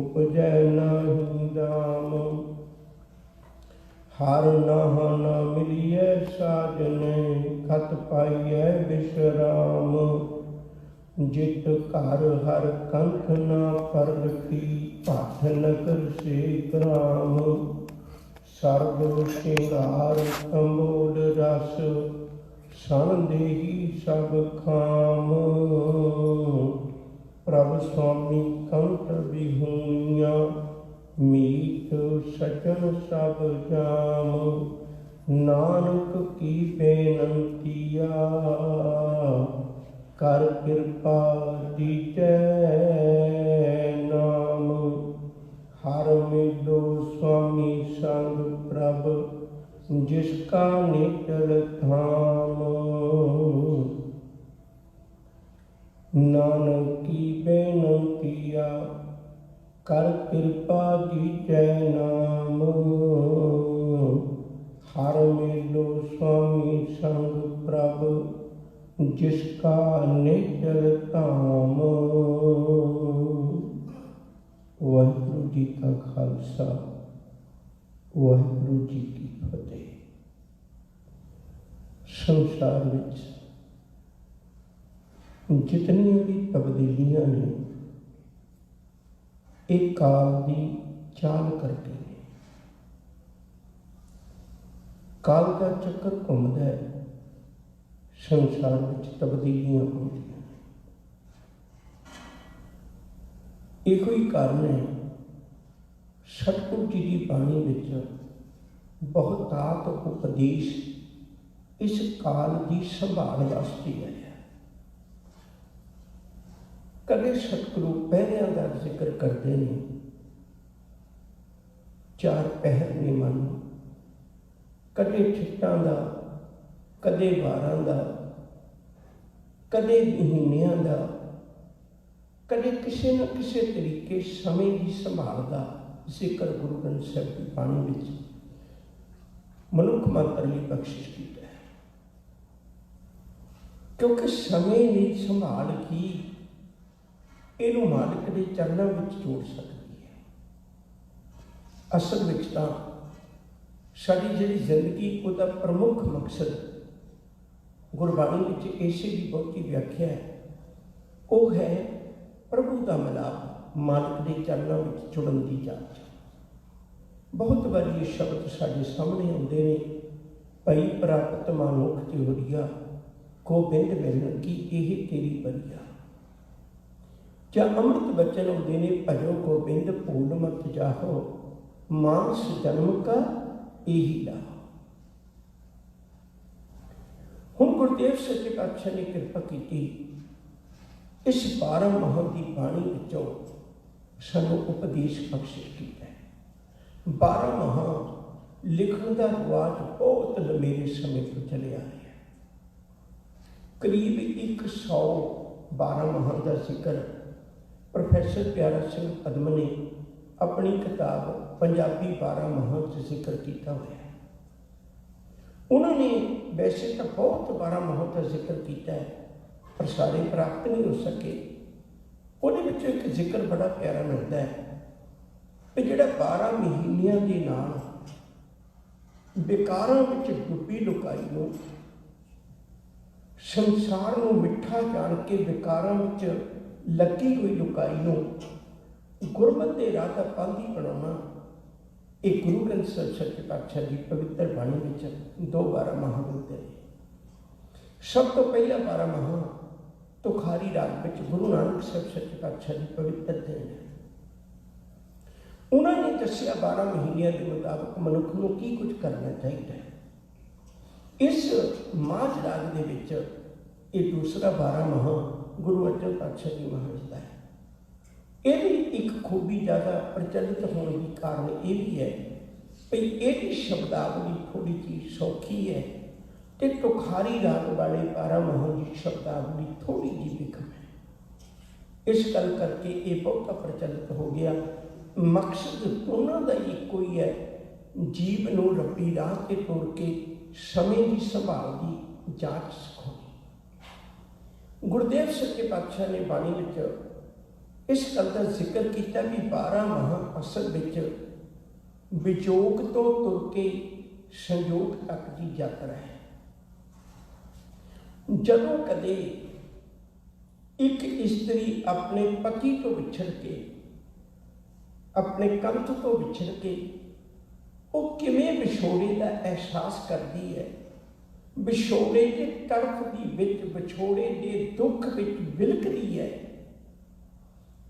उपजै नाहि दाम। हर नाह न मिलिय साजने, खत पाइय विश्राम। जित घर हर कंठ न परखी, भट नगर से ग्राम। सर्व श्रृंगार कंबोल रस, सन देही सब खाम। प्रभ स्वामी कंठ बिहुनिया, मीत सजन सब जाम। नानक की बेनंतिया, कर कृपा दीजै नाम। हर मिलो स्वामी संग प्रभ, जिसका निटल धाम। नानक की बेनंतिया, कर कृपा दीजै नाम। हर मिलो स्वामी संग प्रभ, जिसका निटल धाम। वाहिगुरु जी का खालसा, वाहिगुरु जी की फतेह। संसार विच जितनियां भी तब्दीलियां ने, एक काल की चाल करके ने। काल का चक्कर घूमता है, संसार में तब्दीलियां होंदियां। एक ही कारण है, सतगुरु जी की बाणी विच बहुतात उपदेश इस काल की संभाल वास्ते है। कदे सतगुरु पहरियां का जिक्र करते हैं, चार पहर ने मन, कदे छिट्टां दा, कदे वारां दा, कदे महीनियां दा, कदे किसी न किसी तरीके समय की संभाल का जिक्र गुरु ग्रंथ साहिब की बाणी विच मनुख मात्र लिए बख्शिश किया है। क्योंकि समय की संभाल की इनू मालिक के चरणों में जोड़ सकती है। असल विच तां साडी जिहड़ी जिंदगी उहदा प्रमुख मकसद गुरबाणी विच इसे की बहुती व्याख्या है, वह है प्रभु का मिलाप, मालिक के चरणों में जुड़न की जांच। बहुत बार ये शब्द साडे सामने आउंदे ने, भई प्राप्त मानुख त्योरिया, गोबिंद मिलन की यह तेरी बरिया। क्या अमृत बचन आउंदे ने, भजो गोबिंद भूल मत जाहो, मानस जन्म का यही लाहो। हुण गुरुदेव सच्चे पातशाह ने कृपा की, इस 12 माह की बाणी विचों सानू उपदेश बख्शिश किया है। 12 माह लिखण का रिवाज बहुत लंबेरे समय तो चले आ रहा है। करीब 112 माह का जिक्र प्रोफैसर प्यारा सिंह पद्म ने अपनी किताब पंजाबी 12 माह च जिक्र किया हुआ है। उन्होंने वैसे तो बहुत 12 माह का जिक्र किया है, पर सारे प्राप्त नहीं हो सके। उहदे विचों एक जिक्र बड़ा प्यारा मिलता है कि जिहड़ा 12 महीनियां दे नाल विकारां विच डुब्बी लुकाई नूं, संसार नूं मिठा जान के विकारां विच लगी हुई लुकाई नूं गुरमत दे राह दा पांधी बनाउणा, एक गुरु ग्रंथ साहिब सच्चे पातशाह की पवित्र बाणी विच 2 12 माह मिलते हैं। सब तो पहला 12 माह तुखारी राग विच गुरु नानक साहिब सच्चे पातशाह की पवित्र देन है। उन्होंने दसिया 12 महीनों के मुताबिक मनुख को की कुछ करना चाहिए। इस माझ राग के विच ये दूसरा 12 माह गुरु अर्जन पातशाह की महानता है। ये एक खूबी ज़्यादा प्रचलित होने की कारण ये भी है भाई ये शब्दावली थोड़ी जी सौखी है, तो तुखारी राग वाले 12 माह की शब्दावली थोड़ी जी विखम है। इस गल करके ये बहुत प्रचलित हो गया। मकसद दोनों का एको ही है, जीव नूं रब्बी राह के तुर के समय की संभाल की जांच सिखाउणी। गुरुदेव सच्चे पातशाह ने बाणी विच इस गल का जिक्र किया भी 12 माह असल विच विजोग तो तुर के संयोग तक की यात्रा है। जदों कदे एक इस्त्री अपने पति तो विछड़ के, अपने कंठ तो विछड़ के वो किवें विछोड़े का एहसास करती है, विछोड़े के तड़फ की विच, विछोड़े के दुख विच विलकदी है,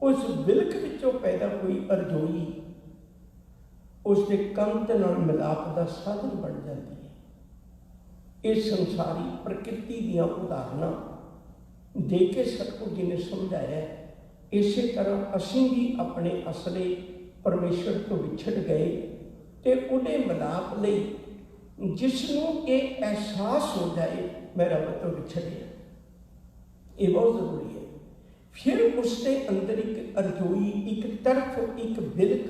उस विलक विचों पैदा हुई अरजोई उसके कंठ नाल मिलाप का साधन बन जाती है। इस संसारी प्रकृति दियां उदाहरणा दे के सतगुरु जी ने समझाया। इस तरह असीं भी अपने असले परमेश्वर तो विछड़ गए तो उहदे मिलाप लई जिसनों ये एहसास हो जाए मैं रब तो विछड़िया, ये बहुत जरूरी है। फिर उसके अंदर एक अरजोई, एक तड़फ, एक विलक,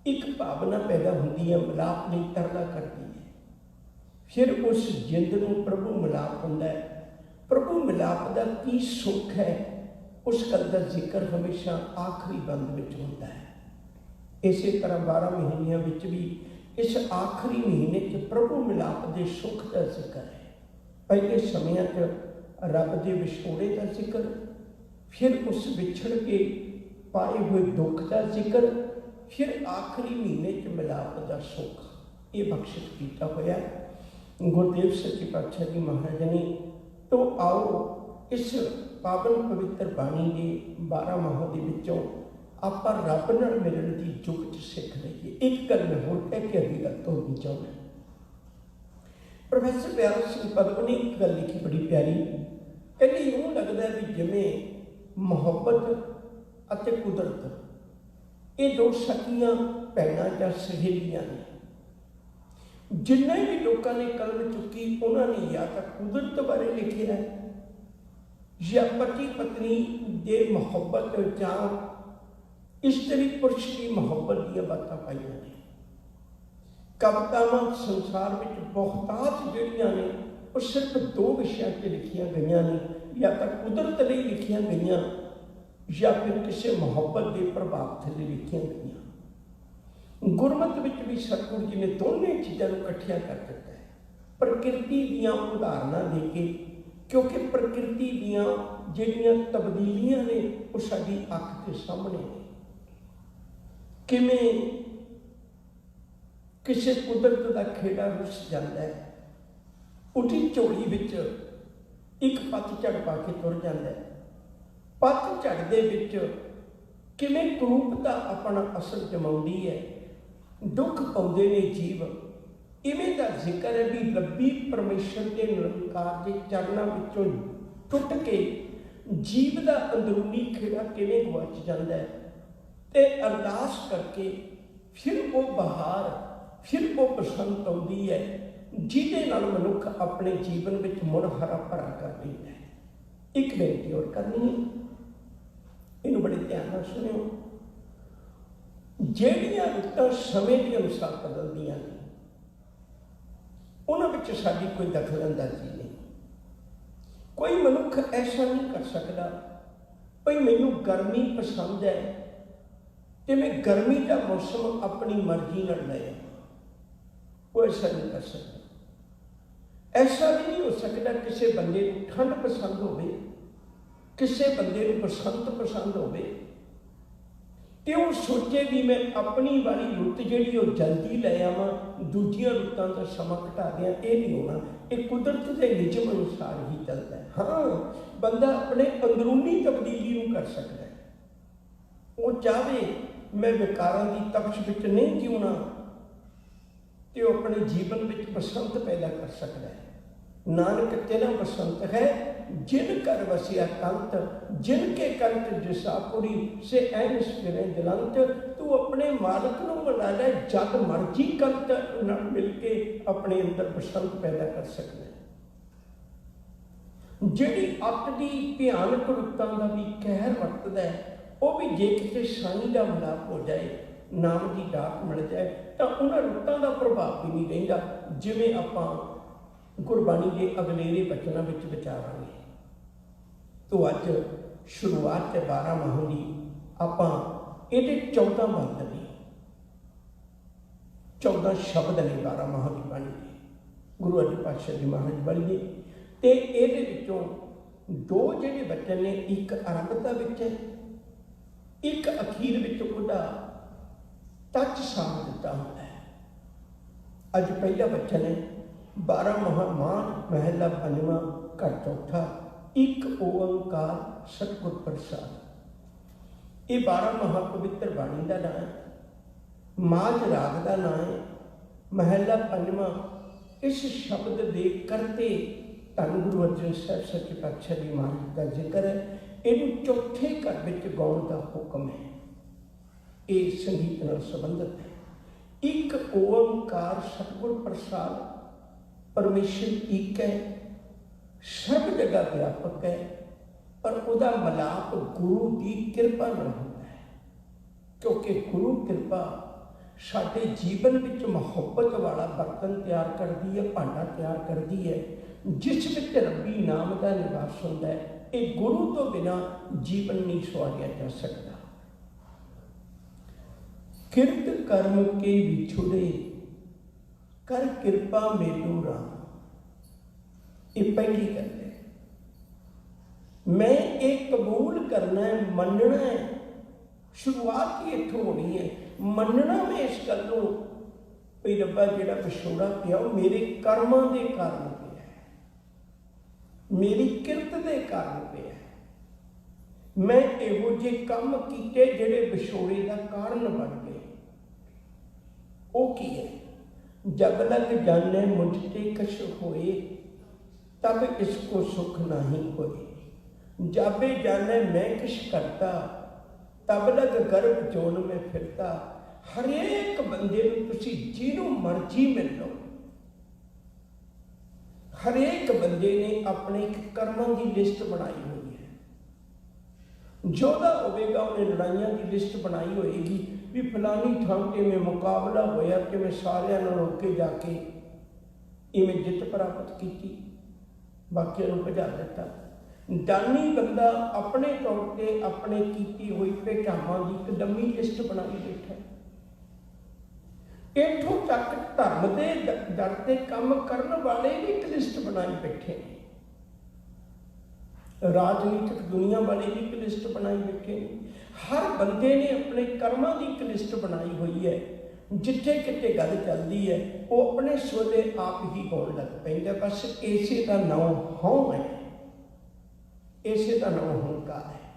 एक भावना पैदा होती है, मिलाप नहीं तरला करती है। फिर उस जिंद में प्रभु मिलाप होता है। प्रभु मिलाप का की सुख है उस गल का जिक्र हमेशा आखिरी बंद में होता है। इस तरह 12 महीनों में भी इस आखिरी महीने च प्रभु मिलाप के सुख का जिक्र है। पहले समय रब के विछोड़े का जिक्र, फिर उस विछड़ के पाए हुए दुख का जिक्र, फिर आखिरी महीने च मिलाप का सुख, ये बख्शिश किया होया गुरुदेव सच्चे पातशाह जी महाराज ने। तो आओ इस पावन पवित्र बाणी के 12 माह के विचों आपां रब नाल मिलण की जुगत सिख लईए। एक गल मैं होर कह के अगली गल तो भी चाहुंदा। प्रोफैसर प्यारा सिंह पदम ने एक गल लिखी बड़ी प्यारी, कहते यूं लगता है भी जिवें मुहब्बत अते कुदरत ये दो सखियां भैणां जां सहेलियां ने। जिन्ना भी लोगों ने कलम चुकी उन्होंने या तो कुदरत बारे लिखे है या पति पत्नी के मुहब्बत जां स्त्री पुरुष की मुहब्बत दी बातें पाइया ने। कवितावां संसार में बहुतात जिहड़ियां ने वो सिर्फ 2 विषयों से लिखिया गई ने, या तो कुदरत लई लिखिया गई या फिर किसी मुहब्बत के प्रभाव थले लिखिया गई। गुरमत विच भी सतगुरु जी ने दोनों चीज़ों को इकट्ठिया कर दिता है, प्रकृति दियां उदाहरणा दे के, क्योंकि प्रकृति दियां जिहड़ियां तब्दीलियां ने वो साडी अख के सामने ने। किवें किसी कुदरत का खेड़ा रुस जाता है, उठी झोली विच एक पतझड़ पा के तुर जाता है। पतझड़ दे विच किवें कुरूपता अपना असर जमाउंदी है, दुख पाउंदे ने जीव। इवें दा जिक्र है भी रब्बी परमेश्वर के निरंकार के चरणों विचों टुट के जीव का अंदरूनी खेड़ा किवें गवाच जाता है, ते अरदास करके फिर वो बहार, फिर वो बसंत आउंदी है जिहदे नाल मनुख अपने जीवन में मुड़ हरा भरा कर लेता है। एक बेनती और करनी है, इन्हूं बड़े ध्यान नाल सुनियो। जिहड़ियां रुत्तां समय के अनुसार बदलदियां ने उन्हां विच साडी कोई दखल अंदाजी नहीं। कोई मनुख ऐसा नहीं कर सकता भाई मैनूं गर्मी पसंद है तो मैं गर्मी का मौसम अपनी मर्जी नाल ले आवां, वो ऐसा नहीं कर सकता। ऐसा भी नहीं हो सकता किसी बंदे को ठंड पसंद हो, किसी बंदे को बसंत पसंद हो, तो वो सोचे भी मैं अपनी वाली रुत जिहड़ी वो जल्दी ले आवां, दूजियां रुत्तां का समा घटा दियां, ये नहीं होना। ये कुदरत के नियम अनुसार ही चलता है। हाँ, बंदा अपने अंदरूनी तब्दीली कर सकता है। वो चाहे मैं विकारां की तपश विच नहीं जीना तो अपने जीवन में बसंत पैदा कर सकता है। नानक तेरा बसंत है जिन कर वसिया कंत, जिनके कंत जिसापुरी से ऐन फिरे जलंत। तू अपने मालिक को मना ले, जब मर्जी कंत नाल मिल के अपने अंदर बसंत पैदा कर सकता है। जिहड़ी अत दी भयानक रुत्तां दा भी कहर वरतदा है, वो भी जे किते साईं दा मिलाप हो जाए, नाम की डाक मिल जाए तो उन्हां रुत्तां दा प्रभाव भी नहीं रहिंदा, जिवें आपां गुरबाणी के अगलेरे बचनों में विचारांगे। तो अज शुरुआत है 12 माहों की, आप ये 14 बंद ने, 14 शब्द ने 12 माहों की बाणी के गुरु अर्जन पातशाह जी महाराज बाणी के। तो ये दो जिहड़े बचन ने, एक आरंभता विच है, एक अखीर विच उहदा टच साफ दिता होता है। अज पहला बचन है 12 महान महला पंजवां घर चौथा, एक ओंकार सतगुर प्रसाद। ये 12 महापवित्र बाणी का नाम है, माज राग का नाम है, महला पंजवां। इस शब्द दे करते धन गुरु अर्जन साहब सच्चे पातशाह जी महाराज का जिक्र है। इन्हू चौथे घर में गाउण का हुक्म है, ये संगीत नाल संबंधित है। एक ओंकार सतगुर प्रसाद, परमेश्वर एक है, सर्व जगह व्यापक है, पर उहदा मिलाप गुरु की कृपा नाल होता है। क्योंकि गुरु कृपा साडे जीवन विच मुहब्बत वाला बर्तन तैयार करती है, भांडा तैयार करती है, जिस विच रब्बी नाम का निवास होता है। ये गुरु तो बिना जीवन नहीं सवारिया जा सकता। किरत कर्म के विछुड़े कर कृपा मेलू राम, ये पहली गल है। मैं एक कबूल करना है, मनना है। शुरुआत ही इत्थों होनी है, मनना मैं इस गल को भी रब्बा जिहड़ा विछोड़ा पिया वो मेरे कर्मां दे कारण पिया है, मेरी किरत दे कारण पिया है। मैं इहो जे काम कीते जिहड़े विछोड़े का कारण बन गए। वो की है? जब लग जाने मुझते कश होए तब इसको सुख नहीं होए। जाबे जाने मैं किश करता तब लग गर्भ जोन में फिरता। हरेक बंदे तुसी जिन्हों मर्जी मिल लो, हरेक बंदे ने अपने कर्मां की लिस्ट बनाई हुई है। जोधा होगा उन्हें लड़ाइयां की लिस्ट बनाई होएगी भी फलानी थां के में मुकाबला होया कि मैं सारियां नाल होके जाके इवें जित प्राप्त की, बाकियों को भजा दिता। दानी बंदा अपने तौर पर अपने की हुई भेटावां की एक लंबी लिस्ट बनाई बैठा। इत्थों तक धर्म के दर से काम करने वाले भी एक लिस्ट बनाई बैठे, राजनीतिक दुनिया वाले भी एक लिस्ट बनाई बैठे। हर बंदे ने अपने कर्मां की एक लिस्ट बनाई हुई है। जिथे किते गल चलती है वो अपने सोले आप ही गाउण लग पैंदा। बस इसे का नाम हौं है, इसे का नाम हंकार है।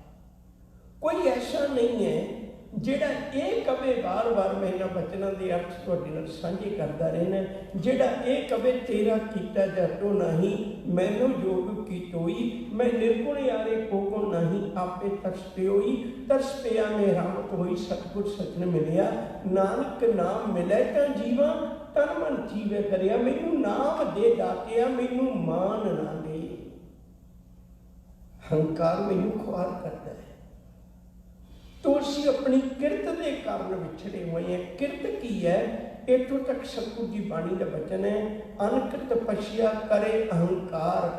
कोई ऐसा नहीं है जिहड़ा ये कवे बार बार मैं इन्हां बचनों के अर्थ तुहाडे नाल साझे करता रहना, जिहड़ा ये कवे तेरा कीता जातो नहीं मैनू योग की तोई, मैं निर्गुण यारे को नहीं आपे तरस प्योई। तरस पिया में रहमत होई सतगुर सजन मिलिया, नानक नाम मिले तां जीवा तन मन जीवे करिया। मैनू नाम दे दातिया मैनू मान ना दे। हंकार मैनू खुआर करता है। तो असी अपनी किरत के कारण विछड़े हुए हैं। किरत की है? इतों तक सतगुर जी बाणी का वचन है, अनक तपस्या करे अहंकार,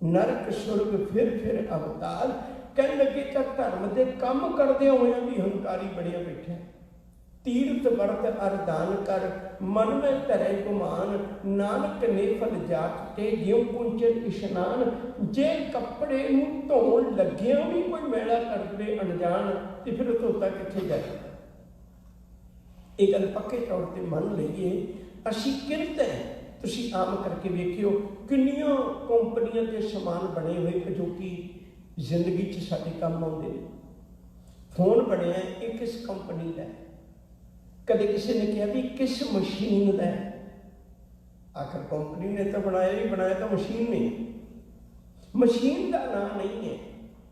नरक सुरग फिर अवतार। कह लगे तक धर्म के काम करदे हुए भी हंकारी बड़िया बैठे। तीर्थ व्रत अरदान कर मन में धरे गुमान, नानक नेफल जात ते ज्यों पुंचन इशनान। जे कपड़े नूं धोण लग्गिया भी कोई मैला कर दे अनजान तो फिर धोता कित्थे जाए। ये गल पक्के तौर पर मन लीए। असी किरत है, तुसीं आम करके वेखियो किन्नियां कंपनियां के समान बने हुए जो कि जिंदगी च साडे काम आउंदे ने। फोन बनिया ये किस कंपनी का है? कदे किसी ने कहा भी किस मशीन का है? आखिर कंपनी ने तो बनाया नहीं, बनाया तो मशीन ने। मशीन का नाम नहीं है,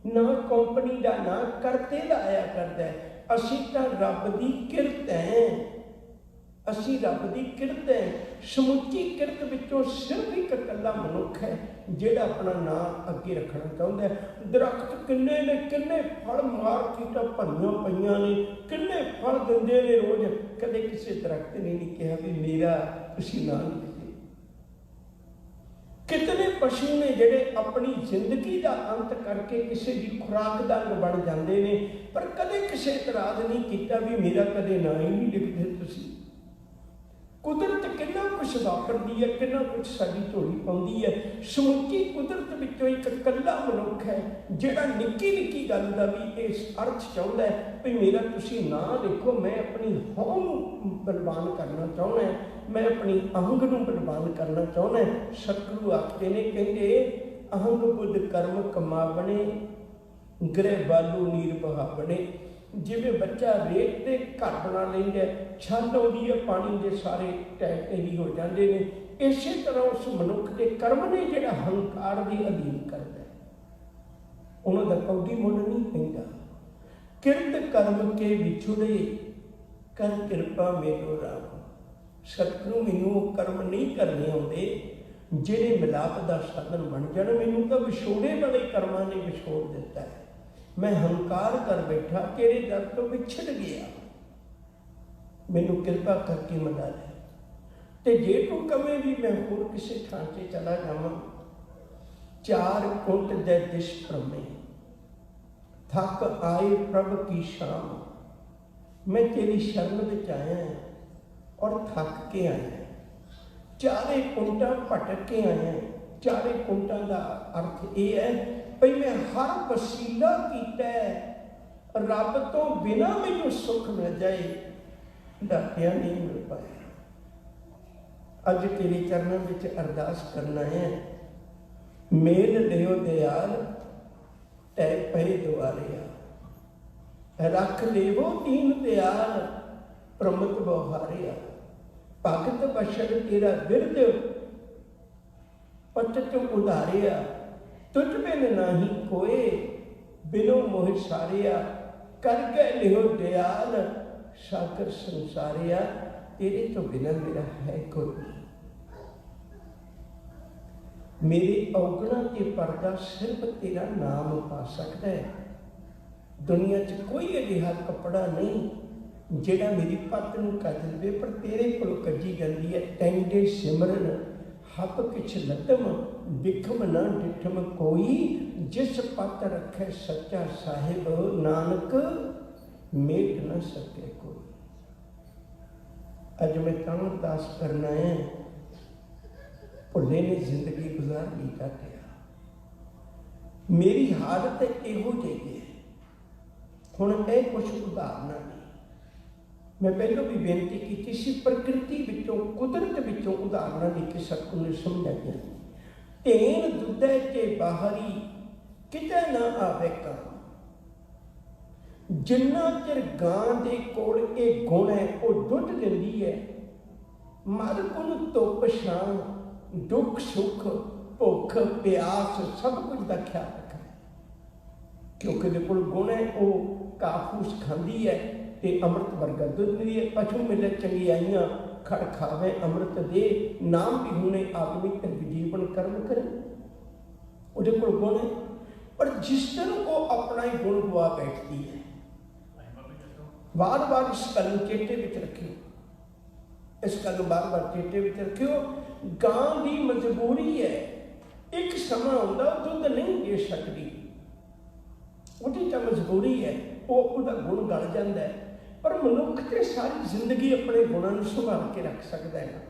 ना कंपनी का, ना करते का आया करता है। असी तो रब की किरत है, असी रब की किरत है। समुची किरत विचों सिर्फ एक कला मनुख है जिहड़ा अपना नाम अगे रखना चाहता है। दरख्त किन्ने ने, किन्ने फल मार्केटां भरियां पईयां ने, किन्ने फल दिंदे ने रोज। कदे किसी दरख्त ने नहीं कहा भी मेरा तुसीं नाम लिखिए। कितने पशु ने जिहड़े अपनी जिंदगी का अंत करके किसी की खुराक का अंग बन जाते हैं, पर कदे किसी इतराज नहीं किया भी मेरा कदे ना ही नहीं लिखते तुसीं। कुदरत कितना कुछ वापरती है, कितना कुछ साडी झोली पाउंदी है। समुची कुदरत विचों एक कल्ला मनुख है जिहड़ा निक्की निक्की गल दा भी इस अर्थ चाहुंदा है भी मेरा तुसीं ना लिखो, मैं अपनी हौं नूं बलवान करना चाहुंदा है, मैं अपनी अहंग नूं बलवान करना चाहुंदा है। सतगुरु आखदे ने, कहंदे अहंग बुद्ध कर्म कमावणे, गृह बालू नीर बहावणे। जिवें बच्चा रेत के घर बना लेंदा, छल आउंदी है, पानी के सारे टैक ही हो जाते हैं, इस तरह उस मनुख के कर्म ने जिहड़ा हंकार के अधीन करता है, उन्हों का कौडी मुल नहीं पैंदा। किरत कर्म के विछुड़े, कर किरपा मेरो राम। सतगुरु मैनू कर्म नहीं करने आउंदे जिहड़े मिलाप का साधन बन जाण, मैनू तो विछोड़े वाले कर्मां ने विछोड़ दिता है। मैं हंकार कर बैठा, तेरे दर तो विछड़ गया, मैनू कृपा करके मना ले। तो जे तू कवे भी मैं होर किसी थां से चला जावां, चार कुंट दे दिश भ्रमे, थक आए प्रभ की शाम। मैं तेरी शरण विच आया और थक के आया, चारे कुंटा भटक के आया। चारे कुंटा का अर्थ यह है भाई मैं हर वसीला कीता रब तो बिना मैनू सुख मिल जाए, डाटिया नहीं मिल पाया। अज तेरे चरणों में अरदास करना है, मेल लियो दयाल तै पे दुआरिया, रख लेवो दीन दयाल प्रमत बहारिया। भगत बशर तेरा बिरद पटत उधारिया, तुझ बिन नाही कोय बिनो मोह सारिया। कर गए लियो दयाल सागर संसारिया, तेरे तो बिना मेरा है कोई नहीं। मेरे औगणा के पर्दा सिर्फ तेरा नाम पा सकता है। दुनिया च कोई अजिहा कपड़ा नहीं जिहड़ा मेरी पत्त नूं कज लवे, पर तेरे कोलों कजी जाती है। टैंडे सिमरन हप किछ लतम, बिखम न डिठम कोई, जिस पत रखे सच्चा साहिब, नानक मेट न सके कोई। अज मैं काम अरदास करना है, भुल्ले ने जिंदगी गुजार ली काटिया, मेरी हालत इहो जी है। हुण ये कुछ उदाहरण नहीं, मैं पहलों भी बेनती की सी, प्रकृति विचों कुदरत विचों उदाहरण लिख के सतगुरु ने समझाइया। ढेन दुधे के बाहरी किते ना आवे काम, जिन्ना चिर गां दे कोल ये गुण है वह दुध दिंदी है। मर गुण धुप छां, दुख सुख भुख प्यास सब कुछ का ख्याल रखना, क्योंकि दे कोल गुण है वह काफूस खांदी है ते अमृत वर्गा दुध दिंदी है। पशु मिले चंगियाइयां खड़ खावे अमृत दे, नाम भी होने आदमी तक जीवन कर्म करे, उहदे कोल गुण है। पर जिस दिन वो अपना ही गुण गवा बैठती है, बार बार इस गल चेते विच रखियो, इस गल बार बार चेते विच रखियो। गां की मजबूरी है, एक समा आउंदा दुध नहीं दे सकती, उहदी तां मजबूरी है, वो उहदा गुण गल जांदा है। पर मनुख ते सारी जिंदगी अपने गुणों को संभाल के रख सकता है।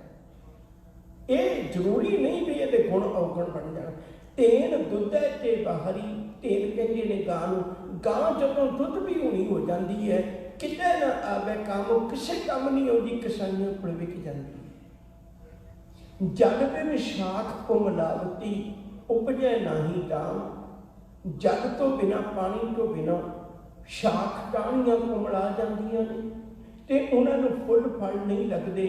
ये जरूरी नहीं भी ये गुण अवगुण बन जाए। ढेन दुध है ते बाहरी, ढेन कहते ने गां नूं, गां जदों दुध भी होनी हो जाती है, किते ना आवे काम, किसी काम नहीं आउंदी, किसानियों कोल विक जाती है। जग बिन शाख को मिलावटी, उपजे नाही दाम, जग तो बिना पानी तो बिना शाख टाणियां कुमड़ा जांदियां ने ते उन्हां नूं फुल फल नहीं लगदे,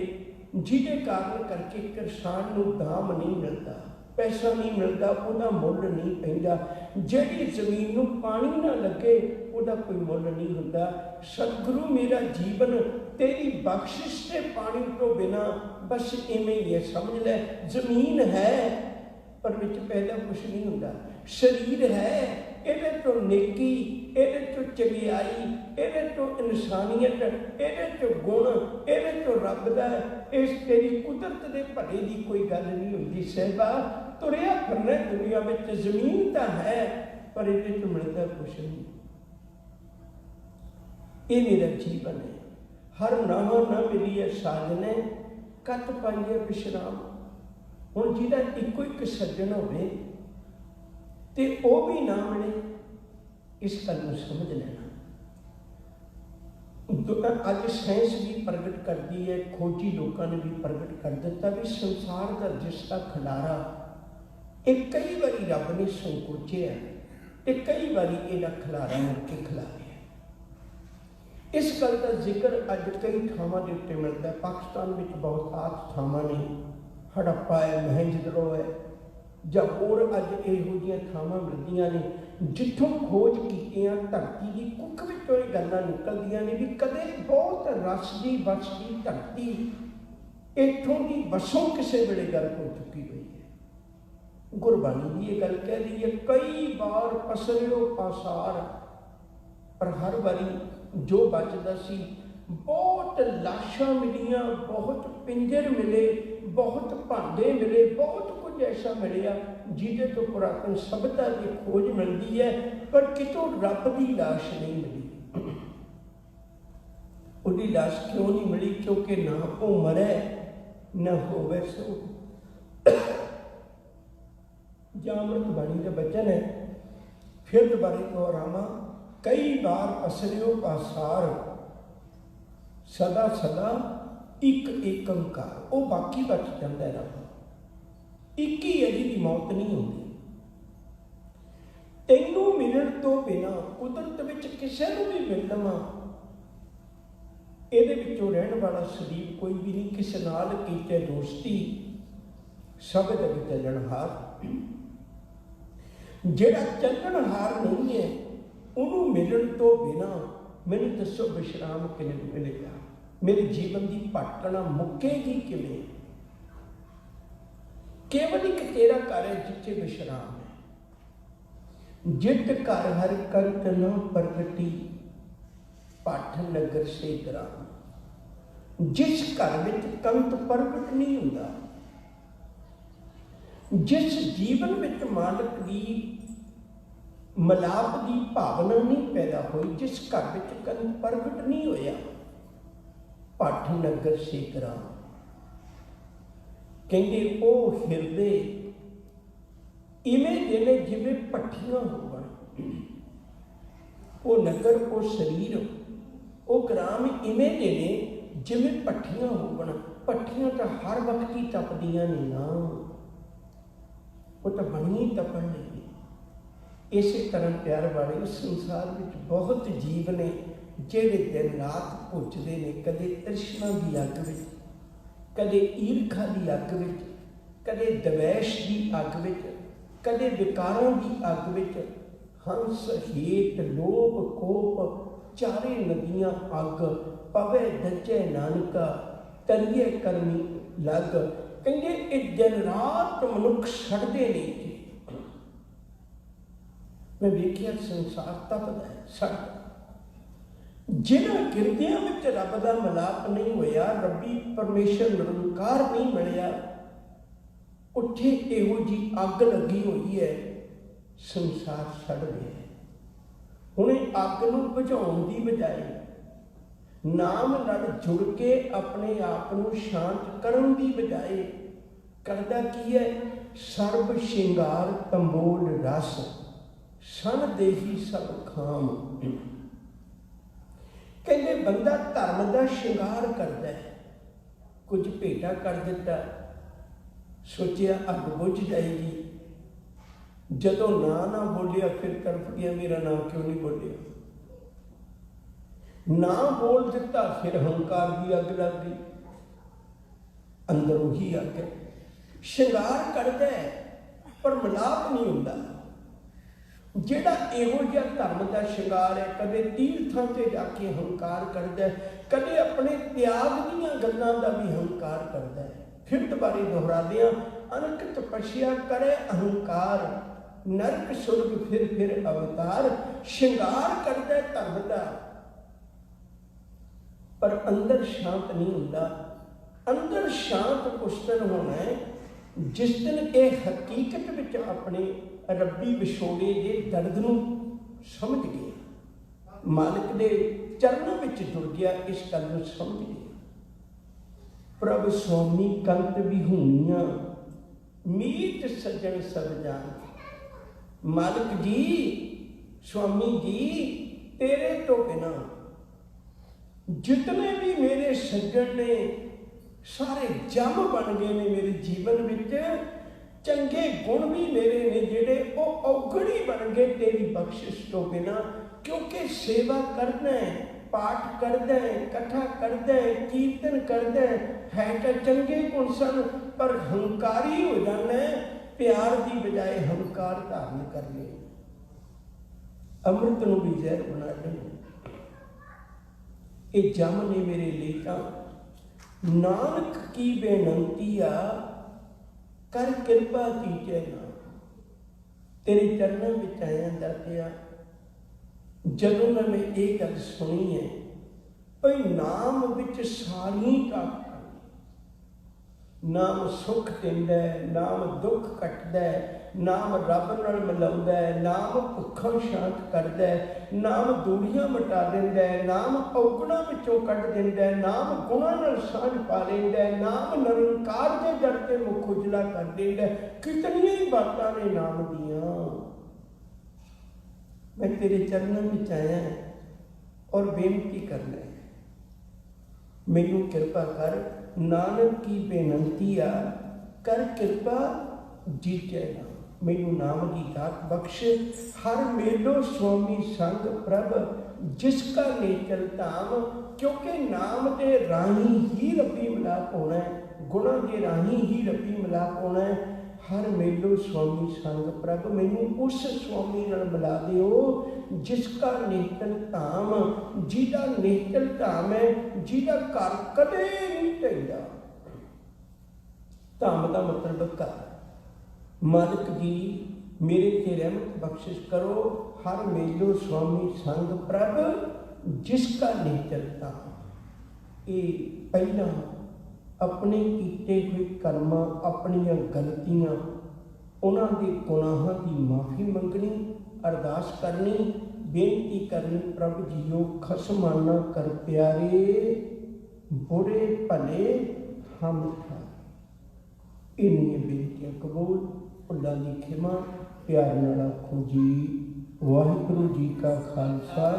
जिहदे कारण करके किसान नूं दाम नहीं मिलता, पैसा नहीं मिलता, उहदा मुੱਲ नहीं पैंदा। जिहड़ी जमीन नूं पानी ना लगे उहदा कोई मुੱਲ नहीं हुंदा। सतगुरु मेरा जीवन तेरी बख्शिश से पानी तो बिना बस इवें ही है, समझ लै। जमीन है पर विच पैदा कुछ नहीं हुंदा, शरीर है ਇਹਦੇ ਤੋਂ ਨੇਕੀ, ਇਹਦੇ ਤੋਂ ਚੰਗਿਆਈ, ਇਹਦੇ ਤੋਂ ਇਨਸਾਨੀਅਤ, ਇਹਦੇ ਤੋਂ ਗੁਣ, ਇਹਦੇ ਤੋਂ ਰੱਬ ਦਾ, ਇਸ ਤੇਰੀ ਕੁਦਰਤ ਦੇ ਭਲੇ ਦੀ ਕੋਈ ਗੱਲ ਨਹੀਂ ਹੁੰਦੀ। ਸਾਹਿਬਾ ਤੁਰਿਆ ਫਿਰਨਾ ਦੁਨੀਆ ਵਿੱਚ, ਜ਼ਮੀਨ ਤਾਂ ਹੈ ਪਰ ਇਹਦੇ ਤੋਂ ਮਿਲਦਾ ਕੁਛ ਨਹੀਂ। ਇਹ ਮੇਰਾ ਜੀਵਨ ਹੈ। ਹਰ ਨਾਮ ਨਾ ਮਿਲੀਏ ਸਾਜਨੇ, ਕਤ ਪਾਈਏ ਵਿਸ਼ਰਾਮ। ਹੁਣ ਜਿਹਦਾ ਇੱਕੋ ਇੱਕ ਸੱਜਣ ਹੋਵੇ ਤੇ ਉਹ ਵੀ ਨਾ ਮਿਲੇ, ਇਸ ਗੱਲ ਨੂੰ ਸਮਝ ਲੈਣਾ। ਅੱਜ ਸਾਇੰਸ ਵੀ ਪ੍ਰਗਟ ਕਰਦੀ ਹੈ, ਖੋਜੀ ਲੋਕਾਂ ਨੇ ਵੀ ਪ੍ਰਗਟ ਕਰ ਦਿੱਤਾ ਵੀ ਸੰਸਾਰ ਦਾ ਜਿਸਦਾ ਖਿਲਾਰਾ ਇਹ ਕਈ ਵਾਰੀ ਰੱਬ ਨੇ ਸੰਕੋਚਿਆ ਤੇ ਕਈ ਵਾਰੀ ਇਹਦਾ ਖਿਲਾਰਾ ਮੁੜ ਕੇ ਖਿਲਾਰਿਆ। ਇਸ ਗੱਲ ਦਾ ਜ਼ਿਕਰ ਅੱਜ ਕਈ ਥਾਵਾਂ ਦੇ ਉੱਤੇ ਮਿਲਦਾ। ਪਾਕਿਸਤਾਨ ਵਿੱਚ ਬਹੁਤਾਤ ਥਾਵਾਂ ਨੇ, ਹੜੱਪਾ ਹੈ, ਮਹਿੰਜੋਦੜੋ ਹੈ, ਜਾਂ ਹੋਰ ਅੱਜ ਇਹੋ ਜਿਹੀਆਂ ਥਾਵਾਂ ਮਿਲਦੀਆਂ ਨੇ ਜਿੱਥੋਂ ਖੋਜ ਕੀਤੀਆਂ ਧਰਤੀ ਦੀ ਕੁੱਖ ਵਿੱਚੋਂ ਇਹ ਗੱਲਾਂ ਨਿਕਲਦੀਆਂ ਨੇ ਵੀ ਕਦੇ ਬਹੁਤ ਰਸਦੀ ਬਸਦੀ ਧਰਤੀ ਇੱਥੋਂ ਦੀ ਵਸੋਂ ਕਿਸੇ ਵੇਲੇ ਗਰਕ ਹੋ ਚੁੱਕੀ ਹੋਈ ਹੈ। ਗੁਰਬਾਣੀ ਦੀ ਇਹ ਗੱਲ ਕਹਿ ਰਹੀ ਹੈ, ਕਈ ਵਾਰ ਪਸਰਿਓ ਪਾਸਾਰ, ਪਰ ਹਰ ਵਾਰੀ ਜੋ ਬਚਦਾ ਸੀ, ਬਹੁਤ ਲਾਸ਼ਾਂ ਮਿਲੀਆਂ, ਬਹੁਤ ਪਿੰਜਰ ਮਿਲੇ, ਬਹੁਤ ਭਾਂਡੇ ਮਿਲੇ, ਬਹੁਤ ਕੁਝ ਐਸਾ ਮਿਲਿਆ ਜਿਹਦੇ ਤੋਂ ਪੁਰਾਤਨ ਸਭਿਅਤਾ ਦੀ ਖੋਜ ਮਿਲਦੀ ਹੈ, ਪਰ ਕਿਤੋਂ ਰੱਬ ਦੀ ਲਾਸ਼ ਨਹੀਂ ਮਿਲੀ। ਉਹਦੀ ਲਾਸ਼ ਕਿਉਂ ਨਹੀਂ ਮਿਲੀ? ਕਿਉਂਕਿ ਨਾ ਉਹ ਮਰੇ ਨਾ ਹੋਵੇ ਸੋ। ਜਾਂ ਅੰਮ੍ਰਿਤ ਬਾਣੀ ਦਾ ਬਚਨ ਹੈ, ਫਿਰ ਦੁਬਾਰੇ ਦੁਹਰਾਵਾਂ, ਕਈ ਵਾਰ ਪਸਰਿਓ ਪਾਸਾਰ, ਸਦਾ ਸਦਾ ਇੱਕ ਏਕੰਕਾਰ। ਉਹ ਬਾਕੀ ਬਚ ਜਾਂਦਾ ਹੈ ਰੱਬ, ਇੱਕ ਹੀ ਹੈ ਜਿਹਦੀ ਮੌਤ ਨਹੀਂ ਹੁੰਦੀ। ਤੈਨੂੰ ਮਿਲਣ ਤੋਂ ਬਿਨਾਂ ਕੁਦਰਤ ਵਿੱਚ ਕਿਸੇ ਨੂੰ ਵੀ ਮਿਲ ਲਵਾਂ, ਇਹਦੇ ਵਿੱਚੋਂ ਰਹਿਣ ਵਾਲਾ ਸਰੀਰ ਕੋਈ ਵੀ ਨਹੀਂ। ਕਿਸੇ ਨਾਲ ਕੀਤੇ ਦੋਸਤੀ ਸਭ ਜਗ ਚੱਲਣਹਾਰ। ਜਿਹੜਾ ਚੱਲਣਹਾਰ ਨਹੀਂ ਹੈ ਉਹਨੂੰ ਮਿਲਣ ਤੋਂ ਬਿਨਾਂ ਮੈਨੂੰ ਦੱਸੋ ਵਿਸ਼ਰਾਮ ਕਿਵੇਂ ਮਿਲੇਗਾ? ਮੇਰੇ ਜੀਵਨ ਦੀ ਭਟਕਣਾ ਮੁੱਕੇਗੀ ਕਿਵੇਂ? ਕੇਵਲ ਇੱਕ ਤੇਰਾ ਘਰ ਹੈ ਜਿੱਥੇ ਵਿਸ਼ਰਾਮ ਹੈ। ਜਿਤ ਘਰ ਹਰ ਕੰਤ ਨ ਪ੍ਰਗਟੀ, ਭੱਠ ਨਗਰ ਸੇ ਗ੍ਰਾਮ। ਜਿਸ ਘਰ ਵਿੱਚ ਕੰਤ ਪ੍ਰਗਟ ਨਹੀਂ ਹੁੰਦਾ, ਜਿਸ ਜੀਵਨ ਵਿੱਚ ਮਾਲਕ ਦੀ ਮਲਾਪ ਦੀ ਭਾਵਨਾ ਨਹੀਂ ਪੈਦਾ ਹੋਈ, ਜਿਸ ਘਰ ਵਿੱਚ ਕੰਤ ਪ੍ਰਗਟ ਨਹੀਂ ਹੋਇਆ, ਭੱਠ ਨਗਰ ਸੇ ਗ੍ਰਾਮ। ਕਹਿੰਦੇ ਉਹ ਹਿਰਦੇ ਇਵੇਂ ਦੇ ਨੇ ਜਿਵੇਂ ਭੱਠੀਆਂ ਹੋਣ, ਉਹ ਨਗਰ, ਉਹ ਸਰੀਰ, ਉਹ ਗ੍ਰਾਮ ਇਵੇਂ ਦੇ ਨੇ ਜਿਵੇਂ ਭੱਠੀਆਂ ਹੋਣ। ਭੱਠੀਆਂ ਤਾਂ ਹਰ ਵਕਤ ਹੀ ਤਪਦੀਆਂ ਨੇ ਨਾ, ਉਹ ਤਾਂ ਬਣੀ ਤਪਣ ਨਹੀਂ। ਇਸੇ ਤਰ੍ਹਾਂ ਪਿਆਰ ਵਾਲੇ ਉਸ ਸੰਸਾਰ ਵਿੱਚ ਬਹੁਤ ਜੀਵ ਨੇ ਜਿਹੜੇ ਦਿਨ ਰਾਤ ਭੁੱਜਦੇ ਨੇ, ਕਦੇ ਤ੍ਰਿਸ਼ਨਾ ਦੀ ਅੱਗ ਵਿੱਚ, ਕਦੇ ਈਰਖਾ ਦੀ ਅੱਗ ਵਿੱਚ, ਕਦੇ ਦਵੈਸ਼ ਦੀ ਅੱਗ ਵਿੱਚ, ਕਦੇ ਵਿਕਾਰਾਂ ਦੀ ਅੱਗ ਵਿੱਚ। ਹੰਸ ਹੇਠ ਲੋਭ ਕੋਪ, ਚਾਰੇ ਨਦੀਆਂ ਅੱਗ, ਪਵੇ ਦੱਜੇ ਨਾਨਕਾ, ਤਰੀਏ ਕਰਮੀ ਲੱਗ। ਕਹਿੰਦੇ ਇਹ ਦਿਨ ਰਾਤ ਮਨੁੱਖ ਛੱਡਦੇ ਨਹੀਂ। ਮੈਂ ਵੇਖਿਆ ਸੰਸਾਰ ਤਪਦਾ ਹੈ, ਸੜਦਾ। ਜਿਹਨਾਂ ਕਿਰਤਿਆਂ ਵਿੱਚ ਰੱਬ ਦਾ ਮਿਲਾਪ ਨਹੀਂ ਹੋਇਆ, ਰੱਬੀ ਪਰਮੇਸ਼ਰ ਨਿਰੰਕਾਰ ਨਹੀਂ ਮਿਲਿਆ, ਉੱਥੇ ਇਹੋ ਜਿਹੀ ਅੱਗ ਲੱਗੀ ਹੋਈ ਹੈ, ਸੰਸਾਰ ਸੜ ਰਿਹਾ ਹੈ। ਹੁਣ ਇਹ ਅੱਗ ਨੂੰ ਬੁਝਾਉਣ ਦੀ ਬਜਾਏ ਨਾਮ ਨਾਲ ਜੁੜ ਕੇ ਆਪਣੇ ਆਪ ਨੂੰ ਸ਼ਾਂਤ ਕਰਨ ਦੀ ਬਜਾਏ ਕਰਦਾ ਕੀ ਹੈ? ਸਰਬ ਸ਼ਿੰਗਾਰ ਤੰਬੋਲ ਰਸ, ਸਨ ਦੇਹੀ ਸਭ ਖਾਮ। ਕਹਿੰਦੇ ਬੰਦਾ ਧਰਮ ਦਾ ਸ਼ਿੰਗਾਰ ਕਰਦਾ ਹੈ, ਕੁਝ ਭੇਟਾ ਕਰ ਦਿੱਤਾ, ਸੋਚਿਆ ਅੱਗ ਬੁਝ ਜਾਏਗੀ। ਜਦੋਂ ਨਾ ਬੋਲਿਆ ਫਿਰ ਤੜਫ ਗਿਆ, ਮੇਰਾ ਨਾਂ ਕਿਉਂ ਨਹੀਂ ਬੋਲਿਆ। ਨਾ ਬੋਲ ਦਿੱਤਾ ਫਿਰ ਹੰਕਾਰ ਦੀ ਅੱਗ ਲੱਗ ਗਈ, ਅੰਦਰੋਂ ਹੀ ਅੱਗ ਹੈ। ਸ਼ਿੰਗਾਰ ਕਰਦਾ ਹੈ ਪਰ ਮਿਲਾਪ ਨਹੀਂ ਹੁੰਦਾ। ਜਿਹੜਾ ਇਹੋ ਜਿਹਾ ਧਰਮ ਦਾ ਸ਼ਿੰਗਾਰ ਹੈ, ਕਦੇ ਤੀਰਥਾਂ ਤੇ ਜਾ ਕੇ ਹੰਕਾਰ ਕਰਦਾ ਹੈ, ਕਦੇ ਆਪਣੇ ਤਿਆਗ ਦੀਆਂ ਗੱਲਾਂ ਦਾ ਵੀ ਹੰਕਾਰ ਕਰਦਾ ਹੈ। ਫਿਰ ਦੁਬਾਰੇ ਦੁਹਰਾਦਿਆਂ, ਅਨਕ ਤਪੱਸਿਆ ਕਰੇ ਅਹੰਕਾਰ, नरक सुर्ग फिर अवतार, श्रृंगार करता धर्म का, पर अंदर शांत नहीं होता। अंदर शांत उस दिन होना है जिस दिन ये हकीकत विच अपने रब्बी विछोड़े के दर्द नूं समझ गया, मालिक के चरणों में जुड़ गया, इस गल नूं समझ गया। प्रभ स्वामी कंत विहूणियां मीत सज्जन सब जान। मालिक जी, स्वामी जी, तेरे तो बिना जितने भी मेरे सज्जन ने सारे जम बन गए ने मेरे जीवन विच, चंगे गुण भी मेरे ने जिहड़े वो औगणी बन गए तेरी बख्शिश तो बिना। क्योंकि सेवा करना है, पाठ करना है, कथा करना है, कीर्तन करना है तो चंगे गुण सन, पर हंकारी हो जाना है, प्यार की बजाय हंकार धारण कर ले, अमृत नूं भी जहर बना लेना। ये जम ने मेरे लिए तां नानक की बेनंती आ, कर कृपा कीजे ना। तेरे चरणों में आया दातिया, जदों मैं ये गल सुनी है भाई नाम विच सारी ताकत, नाम सुख दिंदा है, नाम दुख कटदा है, नाम रब नाल मिलाउंदा है, नाम भुखा शांत करदा है, नाम दूरियां मिटा दिंदा है, नाम औगुणां विचों कढ दिंदा है, नाम गुणां नाल साझ पा लैंदा है, नाम निरंकार दे दर ते मुख उजला कर दिंदा है। कितनियां ही बातां ने नाम दियां। मैं तेरे चरणों में आया और बेनती करना है, मैनू कृपा कर, नानक की बेनती आ, कर कृपा जीते ना। मैनू नाम की दात बख्श, हर मेलो स्वामी संग प्रभ, जिसका नेचल धाम। क्योंकि नाम के राही ही रब्बी मिलाप होना है, गुणों के राही ही रब्बी मिलाप होना है। हर मेलो स्वामी संग प्रभ, मैनू उस स्वामी नाल मिला दिओ जिसका नेचल धाम, जिहदा नेचल धाम है, जिहदा घर कदे नहीं ढहिंदा। धाम का मतलब घर। मालिक जी, मेरे ते रहमत बख्शिश करो, हर मेलो स्वामी संग प्रभ, जिसका नेचल धाम। ये पहला अपने कीते हुए कर्म, अपनियां गलतियां, उन्होंने गुनाहां की माफ़ी मंगनी, अरदास करनी, बेनती करनी, प्रभु जीओ खसमाना कर प्यारे, बुरे भले हम ठारे। इन्नियां बेनतियां कबूल, भुलां दी खिमा, प्यार नाल आखो जी वाहिगुरू जी का खालसा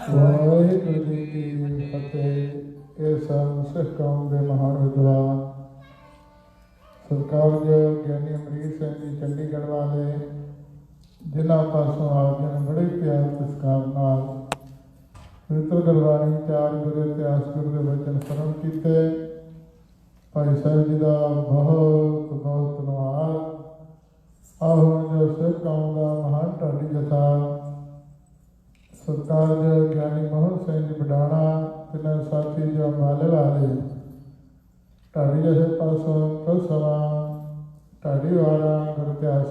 वाहिगुरू जी की फतेह। ਇਹ ਸਨ ਸਿੱਖ ਕੌਮ ਦੇ ਮਹਾਨ ਵਿਦਵਾਨ ਸਤਿਕਾਰਯੋਗ ਗਿਆਨੀ ਅਮਰੀਕ ਸਿੰਘ ਜੀ ਚੰਡੀਗੜ੍ਹ ਵਾਲੇ, ਜਿਨ੍ਹਾਂ ਪਾਸੋਂ ਆਪ ਜੀ ਨੇ ਬੜੇ ਪਿਆਰ ਸਤਿਕਾਰ ਨਾਲ ਪਵਿੱਤਰ ਗੁਰਬਾਣੀ ਚਾਰ ਗੁਰੂ ਇਤਿਹਾਸ ਗੁਰੂ ਦੇ ਵਚਨ ਸਰਵਣ ਕੀਤੇ। ਭਾਈ ਸਾਹਿਬ ਜੀ ਦਾ ਬਹੁਤ ਬਹੁਤ ਧੰਨਵਾਦ। ਆਓ ਹੁਣ ਜੋ ਸਿੱਖ ਕੌਮ ਦਾ ਮਹਾਨ ਢਾਡੀ ਜਥਾ ਸਤਿਕਾਰਯੋਗ ਗਿਆਨੀ ਮੋਹਨ ਸਿੰਘ ਜੀ ਬਡਾਣਾ, तिन्हें साथी जो माले वाले ढाडी जैसे पासों कुछ समा ढाडी वाला गुरु इतिहास